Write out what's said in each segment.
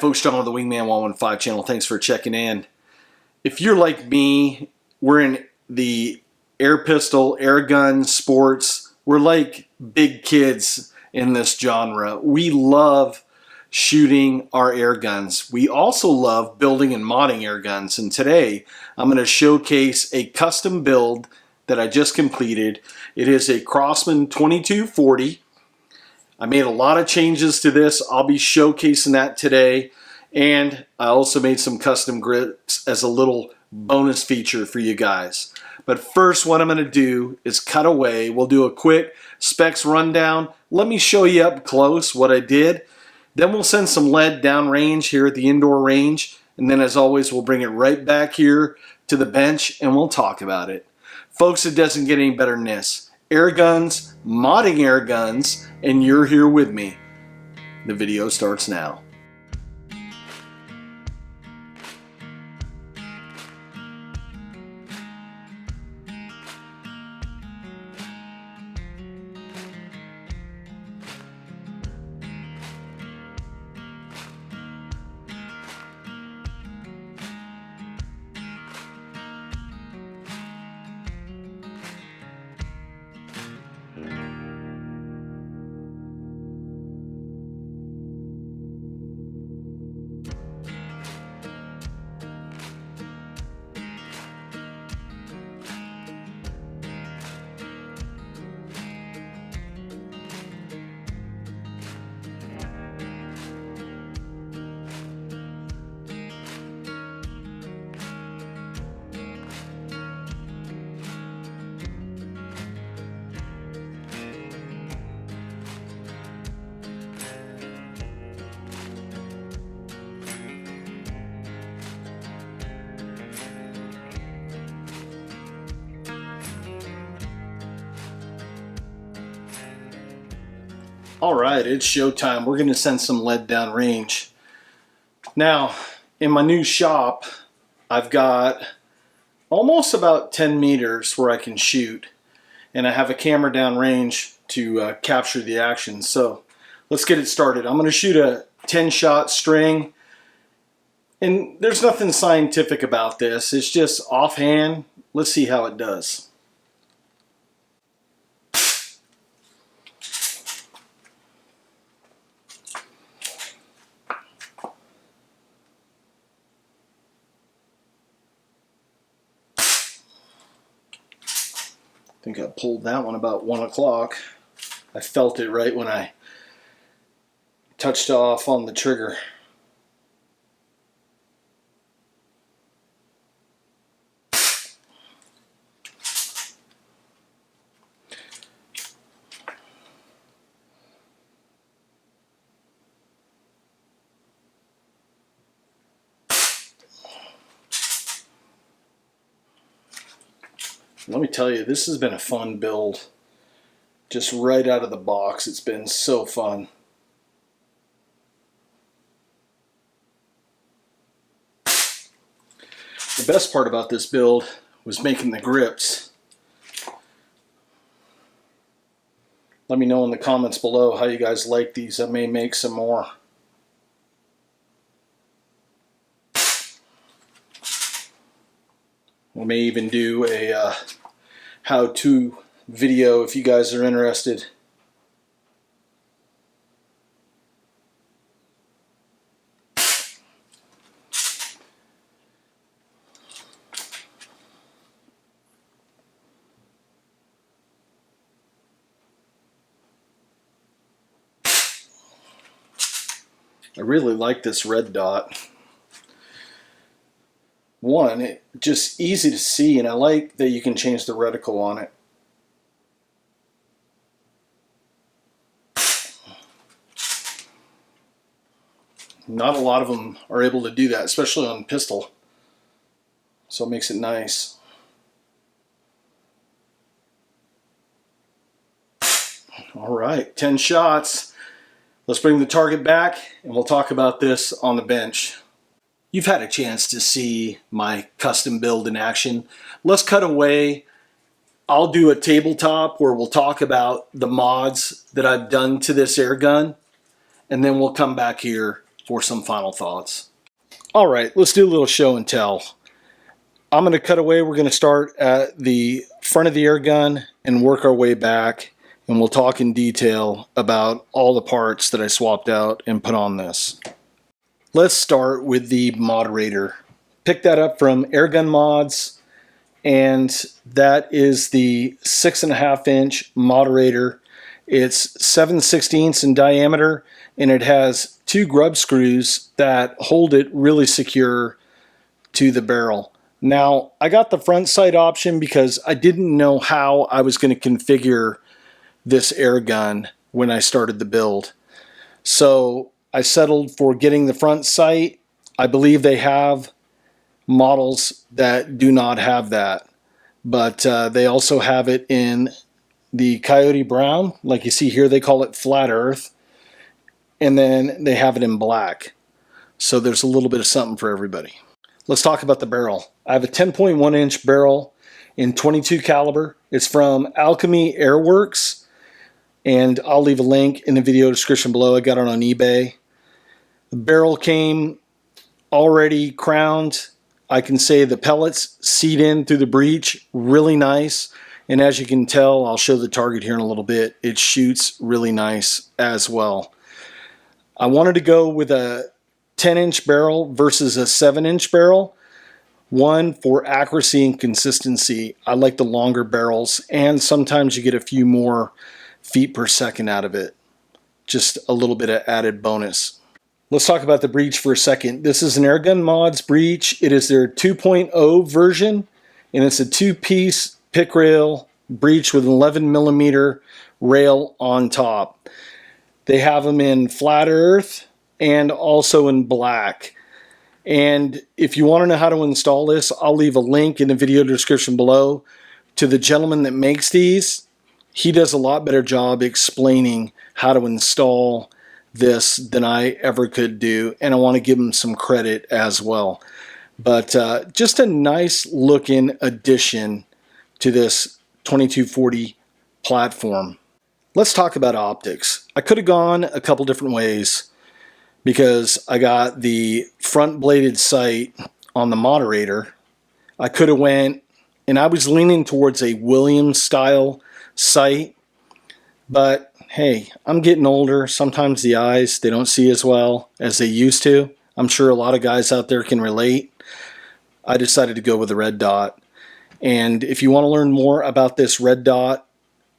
folks, John with the Wingman 115 channel. Thanks for checking in. If you're like me, we're in the air pistol, air gun sports. We're like big kids in this genre. We love shooting our air guns. We also love building and modding air guns. And today I'm going to showcase a custom build that I just completed. It is a Crosman 2240. I made a lot of changes to this. I'll be showcasing that today. And I also made some custom grips as a little bonus feature for you guys. But first, what I'm going to do is cut away. We'll do a quick specs rundown. Let me show you up close what I did. Then we'll send some lead downrange here at the indoor range. And then as always, we'll bring it right back here to the bench and we'll talk about it. Folks, it doesn't get any better than this. Air guns, modding air guns, and you're here with me. The video starts now. All right, it's showtime. We're going to send some lead downrange. Now, in my new shop, I've got almost about 10 meters where I can shoot, and I have a camera downrange to capture the action. So let's get it started. I'm going to shoot a 10-shot string, and there's nothing scientific about this. It's just offhand. Let's see how it does. I think I pulled that one about 1 o'clock. I felt it right when I touched off on the trigger. Let me tell you, this has been a fun build. Just right out of the box, it's been so fun. The best part about this build was making the grips. Let me know in the comments below how you guys like these. I may make some more. We may even do a how-to video if you guys are interested. I really like this red dot. One, it's just easy to see, and I like that you can change the reticle on it. Not a lot of them are able to do that, especially on pistol. So it makes it nice. All right, 10 shots. Let's bring the target back, and we'll talk about this on the bench. You've had a chance to see my custom build in action. Let's cut away. I'll do a tabletop where we'll talk about the mods that I've done to this air gun, and then we'll come back here for some final thoughts. All right, let's do a little show and tell. I'm going to cut away. We're going to start at the front of the air gun and work our way back, and we'll talk in detail about all the parts that I swapped out and put on this. Let's start with the Moderator. Picked that up from AirGunMods, and that is the 6.5 inch Moderator. It's 7/16 in diameter, and it has 2 grub screws that hold it really secure to the barrel. Now, I got the front sight option because I didn't know how I was going to configure this air gun when I started the build. So I settled for getting the front sight. I believe they have models that do not have that, but they also have it in the Coyote Brown. Like you see here, they call it Flat Earth, and then they have it in black. So there's a little bit of something for everybody. Let's talk about the barrel. I have a 10.1 inch barrel in 22 caliber. It's from AlchemyAirWerks, and I'll leave a link in the video description below. I got it on eBay. The barrel came already crowned. I can say the pellets seat in through the breech really nice, and as you can tell, I'll show the target here in a little bit, it shoots really nice as well. I wanted to go with a 10 inch barrel versus a 7 inch barrel. One, for accuracy and consistency. I like the longer barrels, and sometimes you get a few more feet per second out of it. Just a little bit of added bonus. Let's talk about the breech for a second. This is an AirGunMods breech. It is their 2.0 version, and it's a 2-piece pick rail breech with an 11mm rail on top. They have them in Flat Earth and also in black. And if you want to know how to install this, I'll leave a link in the video description below to the gentleman that makes these. He does a lot better job explaining how to install this than I ever could do, and I want to give him some credit as well. But just a nice looking addition to this 2240 platform. Let's talk about optics. I could have gone a couple different ways, because I got the front bladed sight on the Moderator. I could have went, and I was leaning towards a Williams style sight, but hey, I'm getting older. Sometimes the eyes, they don't see as well as they used to. I'm sure a lot of guys out there can relate. I decided to go with the Red Dot. And if you want to learn more about this Red Dot,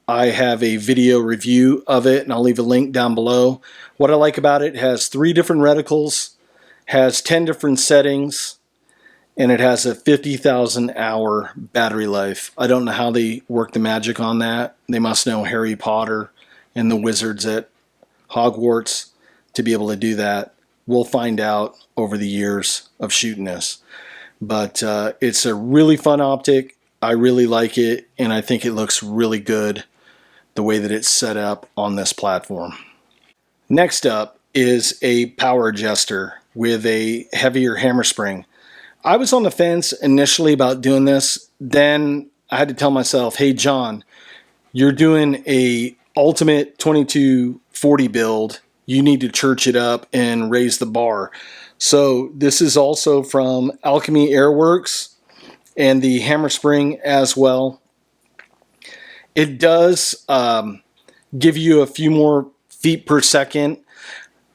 I have a video review of it, and I'll leave a link down below. What I like about it has 3 different reticles, has 10 different settings, and it has a 50,000 hour battery life. I don't know how they work the magic on that. They must know Harry Potter and the wizards at Hogwarts to be able to do that. We'll find out over the years of shooting this. But it's a really fun optic. I really like it, and I think it looks really good the way that it's set up on this platform. Next up is a power adjuster with a heavier hammer spring. I was on the fence initially about doing this. Then I had to tell myself, hey John, you're doing a ultimate 2240 build. You need to church it up and raise the bar. So this is also from AlchemyAirWerks, and the hammer spring as well. It does give you a few more feet per second.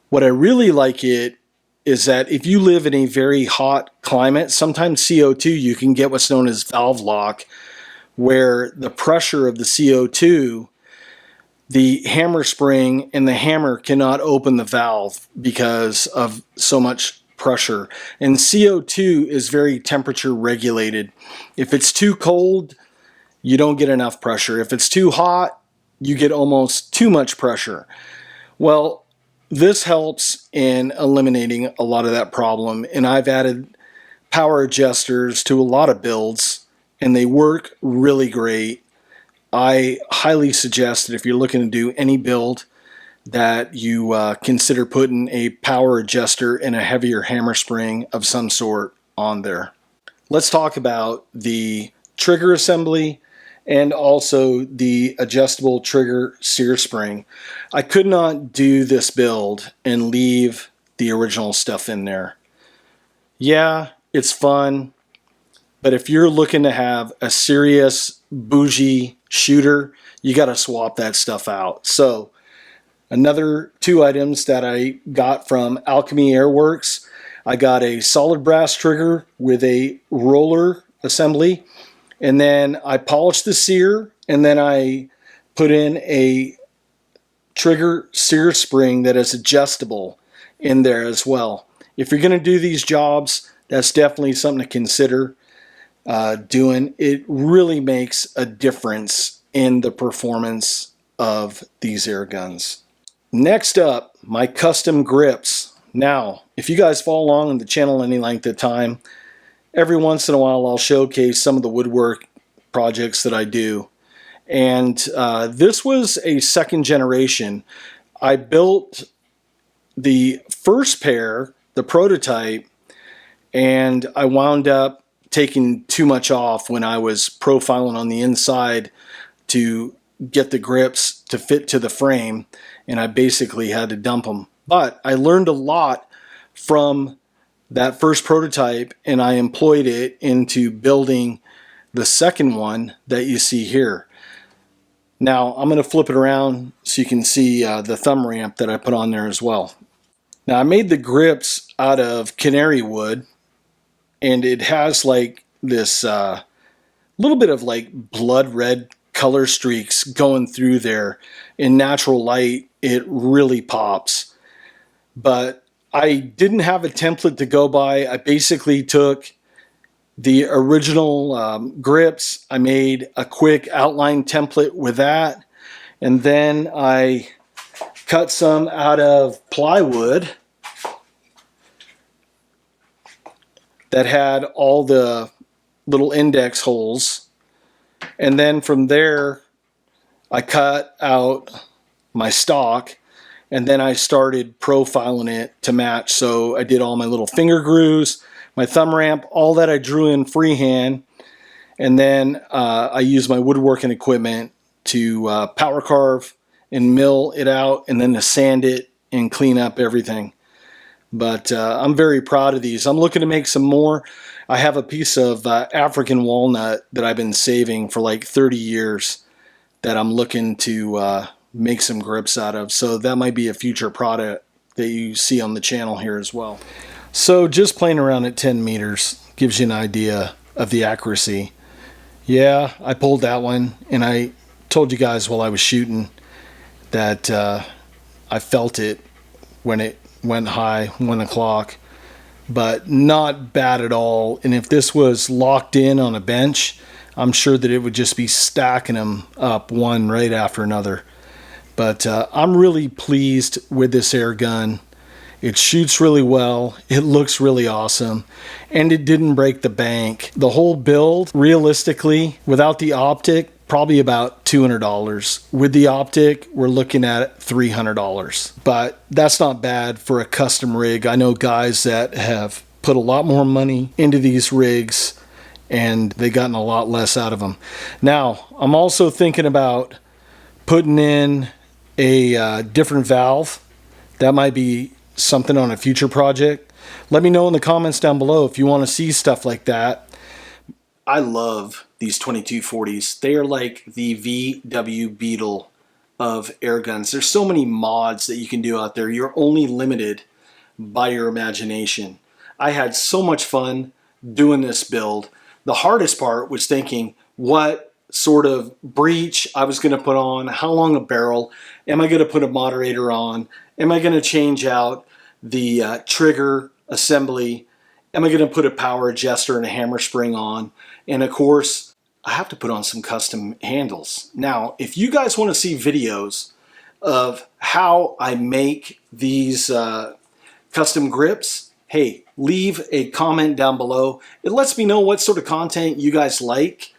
What I really like it is that if you live in a very hot climate, sometimes CO2, you can get what's known as valve lock, where the pressure of the CO2, the hammer spring and the hammer cannot open the valve because of so much pressure. And CO2 is very temperature regulated. If it's too cold, you don't get enough pressure. If it's too hot, you get almost too much pressure. Well, this helps in eliminating a lot of that problem, and I've added power adjusters to a lot of builds, and they work really great. I highly suggest that if you're looking to do any build, that you consider putting a power adjuster and a heavier hammer spring of some sort on there. Let's talk about the trigger assembly and also the adjustable trigger SEAR spring. I could not do this build and leave the original stuff in there. Yeah, it's fun, but if you're looking to have a serious bougie shooter, you got to swap that stuff out. So another 2 items that I got from AlchemyAirWerks, I got a solid brass trigger with a roller assembly, and then I polished the SEAR, and then I put in a trigger SEAR spring that is adjustable in there as well. If you're going to do these jobs, that's definitely something to consider doing. It really makes a difference in the performance of these air guns. Next up, my custom grips. Now, if you guys follow along on the channel any length of time, every once in a while I'll showcase some of the woodwork projects that I do. And this was a second generation. I built the first pair, the prototype, and I wound up taking too much off when I was profiling on the inside to get the grips to fit to the frame, and I basically had to dump them. But I learned a lot from that first prototype, and I employed it into building the second one that you see here. Now I'm going to flip it around so you can see the thumb ramp that I put on there as well. Now I made the grips out of canary wood, and it has like this little bit of like blood red color streaks going through there. In natural light, it really pops. But I didn't have a template to go by. I basically took the original grips. I made a quick outline template with that, and then I cut some out of plywood that had all the little index holes, and then from there I cut out my stock, and then I started profiling it to match. So I did all my little finger grooves, my thumb ramp, all that I drew in freehand, and then I used my woodworking equipment to power carve and mill it out, and then to sand it and clean up everything. But I'm very proud of these. I'm looking to make some more. I have a piece of African walnut that I've been saving for like 30 years that I'm looking to make some grips out of. So that might be a future product that you see on the channel here as well. So just playing around at 10 meters gives you an idea of the accuracy. Yeah, I pulled that one, and I told you guys while I was shooting that I felt it when it went high, 1 o'clock, but not bad at all. And if this was locked in on a bench, I'm sure that it would just be stacking them up one right after another. But I'm really pleased with this air gun. It shoots really well, it looks really awesome, and it didn't break the bank. The whole build, realistically, without the optic, probably about $200. With the optic, we're looking at $300. But that's not bad for a custom rig. I know guys that have put a lot more money into these rigs, and they've gotten a lot less out of them. Now, I'm also thinking about putting in a different valve. That might be something on a future project. Let me know in the comments down below if you want to see stuff like that. I love these 2240s. They are like the VW Beetle of air guns. There's so many mods that you can do out there. You're only limited by your imagination. I had so much fun doing this build. The hardest part was thinking what sort of breech I was going to put on, how long a barrel, am I going to put a moderator on, am I going to change out the trigger assembly, am I going to put a power adjuster and a hammer spring on, and of course I have to put on some custom handles. Now if you guys want to see videos of how I make these custom grips, hey, leave a comment down below. It lets me know what sort of content you guys like,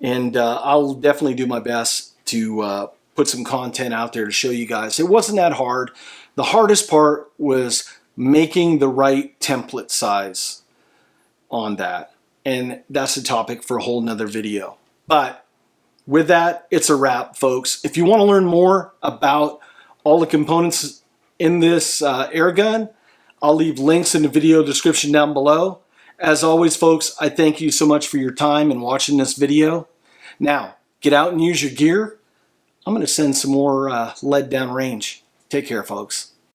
and I'll definitely do my best to put some content out there to show you guys. It wasn't that hard. The hardest part was making the right template size on that, and that's a topic for a whole nother video. But with that, it's a wrap, folks. If you want to learn more about all the components in this air gun, I'll leave links in the video description down below. As always, folks, I thank you so much for your time and watching this video. Now, get out and use your gear. I'm going to send some more lead down range. Take care, folks.